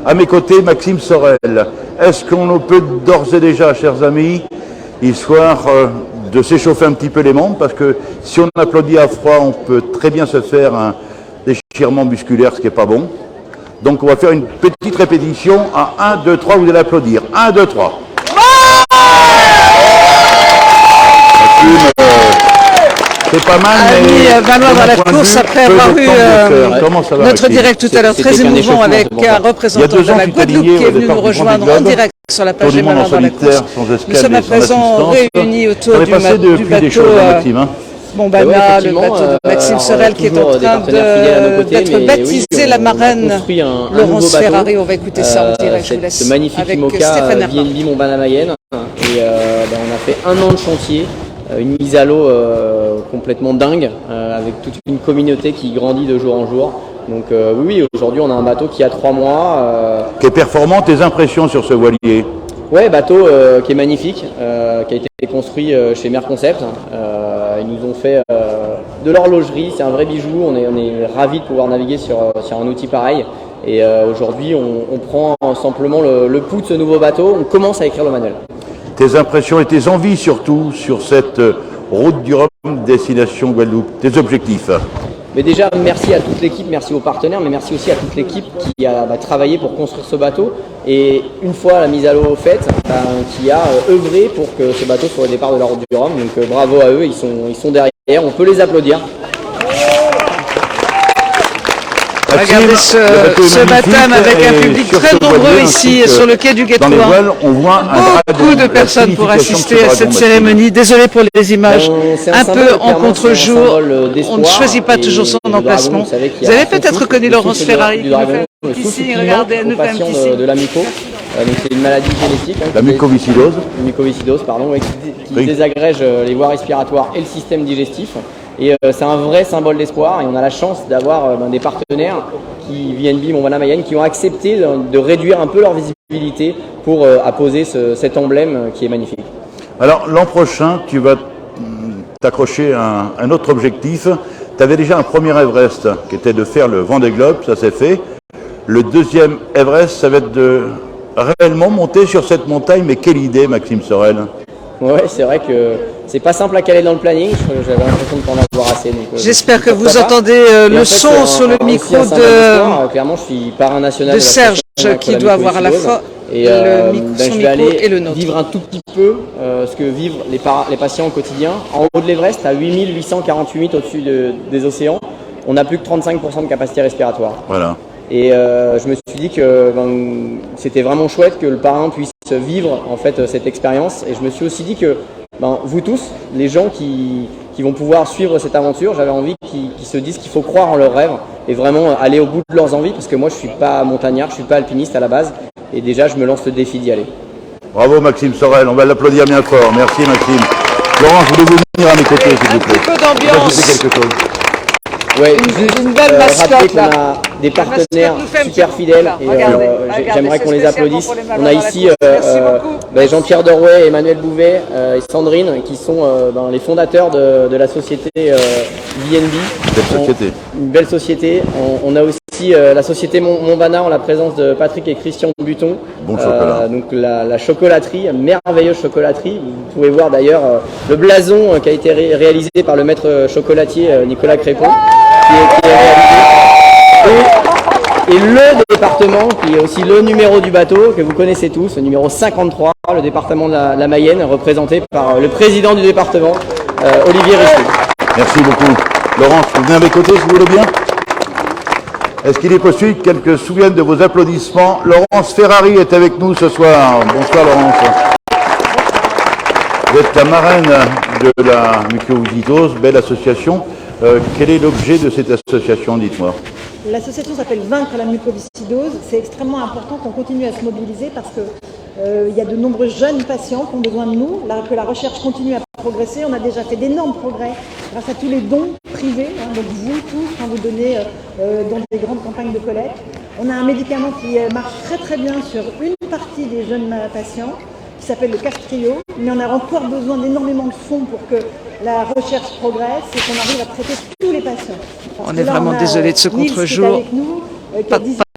À mes côtés, Maxime Sorel. Est-ce qu'on peut d'ores et déjà, chers amis, histoire de s'échauffer un petit peu les membres, parce que si on applaudit à froid, on peut très bien se faire un déchirement musculaire, ce qui n'est pas bon. Donc on va faire une petite répétition à 1, 2, 3, vous allez applaudir. 1, 2, 3. C'est pas mal, mais Valois dans la course après avoir eu notre direct tout à l'heure très émouvant avec un représentant de la Guadeloupe qui est venu nous rejoindre en direct sur la page des Valois dans la course. Nous sommes à présent réunis autour du bateau Bombana, le bateau de Maxime Sorel qui est en train d'être baptisé la marraine Laurence Ferrari. On va écouter ça en direct, je vous laisse. Ce magnifique IMOCA BNB Bombana Mayenne. Et on a fait 1 an de chantier, une mise à l'eau complètement dingue, avec toute une communauté qui grandit de jour en jour. Donc oui, aujourd'hui on a un bateau qui a 3 mois. Qui est performant, tes impressions sur ce voilier? Ouais, bateau qui est magnifique, qui a été construit chez Mer Concept. Ils nous ont fait de l'horlogerie, c'est un vrai bijou, on est ravis de pouvoir naviguer sur un outil pareil. Et aujourd'hui on prend simplement le pouls de ce nouveau bateau, on commence à écrire le manuel. Tes impressions et tes envies surtout sur cette route du Rhum destination Guadeloupe, tes objectifs? Mais déjà, merci à toute l'équipe, merci aux partenaires, mais merci aussi à toute l'équipe qui a travaillé pour construire ce bateau. Et une fois la mise à l'eau faite, qui a œuvré pour que ce bateau soit au départ de la route du Rhum. Donc bravo à eux, ils sont derrière, on peut les applaudir. Regardez ce baptême avec un public très nombreux ici sur le quai du Guet-Ouin. Beaucoup de personnes pour assister à cette cérémonie. Désolé pour les images un peu en contre-jour. On ne choisit pas toujours son emplacement. Vous avez peut-être connu Laurence Ferrari qui nous fait ici. Regardez, elle nous fait un petit signe. De la myco. Donc c'est une maladie génétique. La mucoviscidose. Mucoviscidose, pardon, qui désagrège les voies respiratoires et le système digestif. Et c'est un vrai symbole d'espoir et on a la chance d'avoir des partenaires qui VNB Bombana Mayenne qui ont accepté de réduire un peu leur visibilité pour apposer cet emblème qui est magnifique. Alors l'an prochain, tu vas t'accrocher à un autre objectif. Tu avais déjà un premier Everest qui était de faire le Vendée Globe, ça s'est fait. Le deuxième Everest, ça va être de réellement monter sur cette montagne. Mais quelle idée, Maxime Sorel! Ouais, c'est vrai que c'est pas simple à caler dans le planning, j'avais l'impression de pas en avoir assez. J'espère que vous entendez le son sur le micro clairement, je suis parrain national de Serge qui doit avoir à la fois le micro, son micro et le nôtre. Vivre un tout petit peu ce que vivent les patients au quotidien. En haut de l'Everest, à 8848 au-dessus des océans, on n'a plus que 35% de capacité respiratoire. Voilà. Et je me suis dit que c'était vraiment chouette que le parrain puisse vivre en fait cette expérience. Et je me suis aussi dit que vous tous, les gens qui vont pouvoir suivre cette aventure, j'avais envie qu'ils se disent qu'il faut croire en leurs rêves et vraiment aller au bout de leurs envies, parce que moi je suis pas montagnard, je suis pas alpiniste à la base, et déjà je me lance le défi d'y aller. Bravo Maxime Sorel, on va l'applaudir bien fort. Merci Maxime. Laurence, voulez-vous venir à mes côtés s'il vous plaît? Un petit peu d'ambiance. Quelque chose. Ouais, une belle mascotte là. On a des partenaires super fidèles et j'aimerais qu'on les applaudisse. On a ici Jean-Pierre Derouet, Emmanuel Bouvet et Sandrine qui sont les fondateurs de la société VNB. Une belle société. On a aussi la société Bombana en la présence de Patrick et Christian Buton. Bon chocolat. Donc la chocolaterie, merveilleuse chocolaterie. Vous pouvez voir d'ailleurs le blason qui a été réalisé par le maître chocolatier Nicolas Crépon. Qui est réalisé. Et le département, qui est aussi le numéro du bateau, que vous connaissez tous, le numéro 53, le département de la Mayenne, représenté par le président du département, Olivier Richelieu. Merci beaucoup. Laurence, vous venez à mes côtés, si vous voulez bien. Est-ce qu'il est possible qu'elle se souvienne de vos applaudissements? Laurence Ferrari est avec nous ce soir. Bonsoir Laurence. Vous êtes la marraine de la mucoviscidose, belle association. Quel est l'objet de cette association, dites-moi? L'association s'appelle Vaincre la mucoviscidose. C'est extrêmement important qu'on continue à se mobiliser parce que il y a de nombreux jeunes patients qui ont besoin de nous, que la recherche continue à progresser. On a déjà fait d'énormes progrès grâce à tous les dons privés, donc vous tous, quand vous donnez dans des grandes campagnes de collecte. On a un médicament qui marche très très bien sur une partie des jeunes patients, qui s'appelle le Castrio, mais on a encore besoin d'énormément de fonds pour que la recherche progresse et qu'on arrive à traiter tous les patients. On est vraiment désolé de ce contre-jour.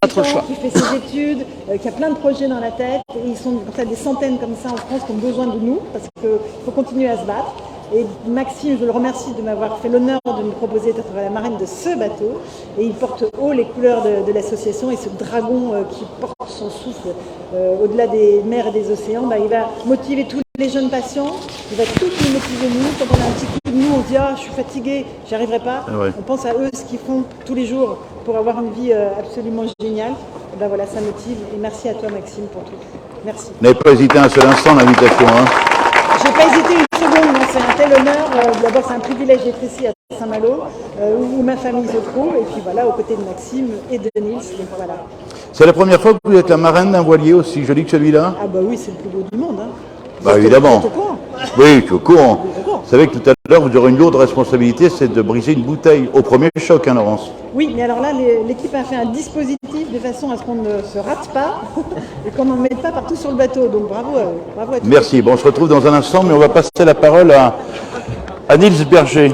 trop le choix. Qui fait ses études, qui a plein de projets dans la tête. Et ils sont des centaines comme ça en France qui ont besoin de nous parce qu'il faut continuer à se battre. Et Maxime, je le remercie de m'avoir fait l'honneur de me proposer d'être la marraine de ce bateau. Et il porte haut les couleurs de l'association et ce dragon qui porte son souffle au-delà des mers et des océans, il va motiver tous les jeunes patients, il va tous nous motiver nous. Quand on a un petit coup de nous, on se dit « Ah, je suis fatigué, j'y arriverai pas ». On pense à eux, ce qu'ils font tous les jours pour avoir une vie absolument géniale. Et voilà, ça motive. Et merci à toi Maxime pour tout. Merci. Vous n'avez pas hésité un seul instant l'invitation, hein? Je n'ai pas hésité une seconde, c'est un tel honneur. D'abord, c'est un privilège d'être ici à Saint-Malo, où ma famille se trouve, et puis voilà, aux côtés de Maxime et de Nils. Donc voilà. C'est la première fois que vous êtes la marraine d'un voilier aussi joli que celui-là? Ah bah oui, c'est le plus beau du monde. Hein. Bah évidemment. Vous êtes au courant? Oui, je suis au courant. Vous savez que tout à l'heure, vous aurez une lourde responsabilité, c'est de briser une bouteille au premier choc, hein, Laurence? Oui, mais alors là, l'équipe a fait un dispositif de façon à ce qu'on ne se rate pas et qu'on n'en mette pas partout sur le bateau. Donc bravo à tous. Merci. Bon, on se retrouve dans un instant, mais on va passer la parole à Nils Berger,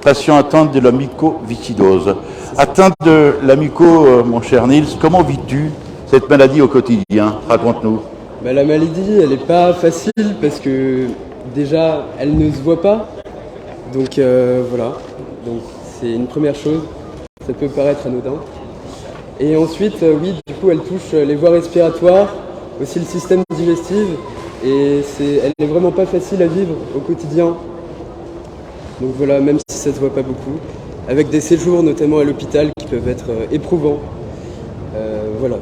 patient atteint de la mycoviscidose. Atteinte de la myco, mon cher Nils, comment vis-tu cette maladie au quotidien? Raconte-nous. La maladie, elle n'est pas facile parce que déjà, elle ne se voit pas. Donc voilà, donc c'est une première chose. Ça peut paraître anodin. Et ensuite, oui, du coup, elle touche les voies respiratoires, aussi le système digestif. Et elle n'est vraiment pas facile à vivre au quotidien. Donc voilà, même si ça ne se voit pas beaucoup. Avec des séjours, notamment à l'hôpital, qui peuvent être éprouvants. Voilà.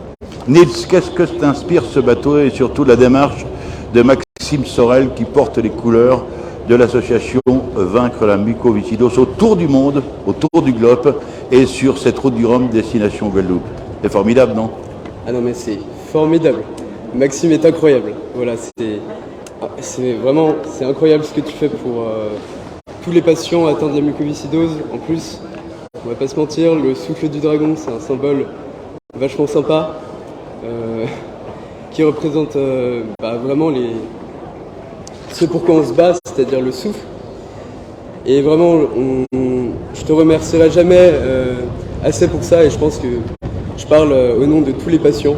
Nils, qu'est-ce que t'inspire ce bateau et surtout la démarche de Maxime Sorel qui porte les couleurs de l'association Vaincre la mycoviscidose autour du monde, autour du globe et sur cette route du Rhum destination Guadeloupe? C'est formidable, non? Ah non mais c'est formidable. Maxime est incroyable. Voilà, c'est vraiment incroyable ce que tu fais pour tous les patients atteints de la mycoviscidose. En plus, on va pas se mentir, le souffle du dragon, c'est un symbole vachement sympa qui représente vraiment ce pourquoi on se bat, c'est-à-dire le souffle. Et vraiment, je te remercierai jamais assez pour ça, et je pense que je parle au nom de tous les patients.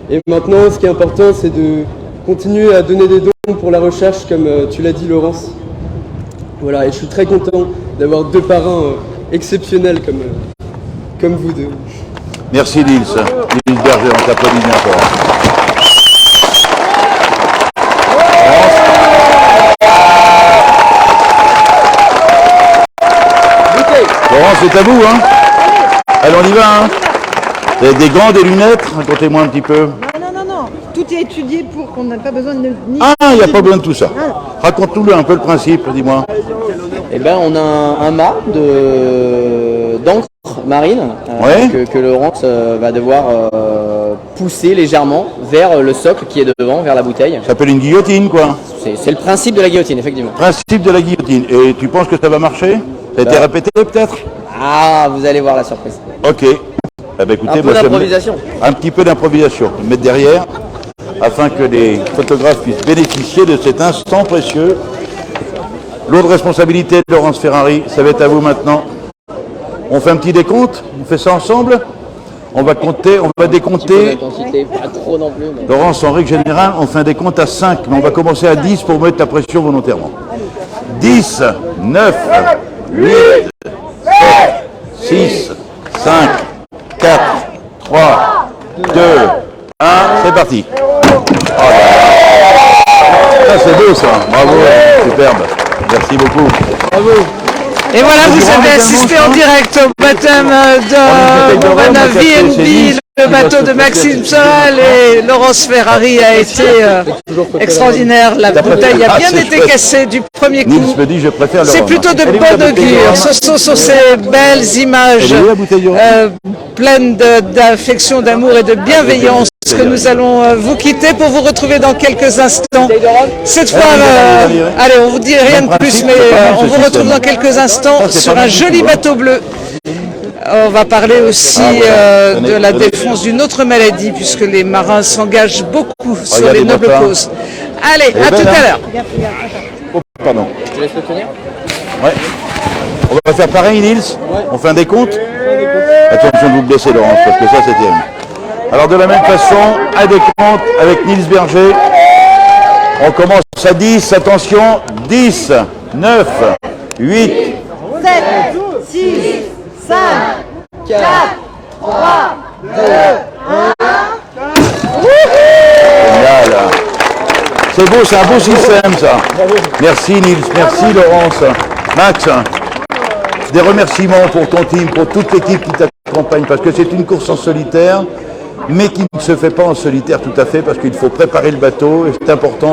Et maintenant, ce qui est important, c'est de continuer à donner des dons pour la recherche, comme tu l'as dit, Laurence. Voilà, et je suis très content d'avoir deux parrains exceptionnels comme vous deux. Merci Nils. Nils Berger, on t'applaudit bien fort. Laurence, c'est à vous, hein? Allez, on y va, hein? Vous avez des gants, des lunettes? Racontez-moi un petit peu. Non. Tout est étudié pour qu'on n'ait pas besoin de... Ah, il n'y a pas besoin de tout ça. Raconte-nous un peu le principe, dis-moi. Eh ben, on a un mât d'encre marine que Laurence va devoir pousser légèrement vers le socle qui est devant, vers la bouteille. Ça s'appelle une guillotine, quoi. C'est le principe de la guillotine, effectivement. Principe de la guillotine. Et tu penses que ça va marcher? Ça a été répété, peut-être? Ah, vous allez voir la surprise. Ok. Eh ben, écoutez, un peu d'improvisation. Un petit peu d'improvisation. Je vais me mettre derrière, afin que les photographes puissent bénéficier de cet instant précieux. Lourde responsabilité de Laurence Ferrari, ça va être à vous maintenant. On fait un petit décompte? On fait ça ensemble? On va compter, on va décompter. Pas trop non plus, mais... Laurence, en règle générale, on fait un décompte à 5, mais on va commencer à 10 pour mettre la pression volontairement. 10, 9, 8, 7, 6, 5, 4, 3, 2, 1, c'est parti. Oh ça c'est beau ça, bravo, superbe, merci beaucoup. Bravo. Et voilà, vous avez assisté en direct au baptême de Romana VNB, le bateau de Maxime Sorel, et Laurence Ferrari a été extraordinaire. La bouteille a bien été cassée du premier coup. C'est plutôt de bon augure. Ce sont ces belles images pleines d'affection, d'amour et de bienveillance que nous allons vous quitter pour vous retrouver dans quelques instants. Cette fois, allez, on vous dit rien de plus, mais on vous retrouve dans quelques instants sur un joli bateau bleu. On va parler aussi de la défense d'une autre maladie, puisque les marins s'engagent beaucoup sur les nobles causes. Allez, à tout à l'heure. Pardon. Tu laisses le tenir? Ouais. On va faire pareil, Nils. On fait un décompte. Attention de vous blesser, Laurence, parce que ça, c'est terrible. Alors, de la même façon, un décompte avec Nils Berger. On commence à 10, attention, 10, 9, 8, 7, 6, 5, 4, 3, 2, 1. Génial. C'est beau, c'est un beau système, ça. Merci, Nils, merci, Laurence. Max, des remerciements pour ton team, pour toute l'équipe qui t'accompagne, parce que c'est une course en solitaire, mais qui ne se fait pas en solitaire tout à fait, parce qu'il faut préparer le bateau, et c'est important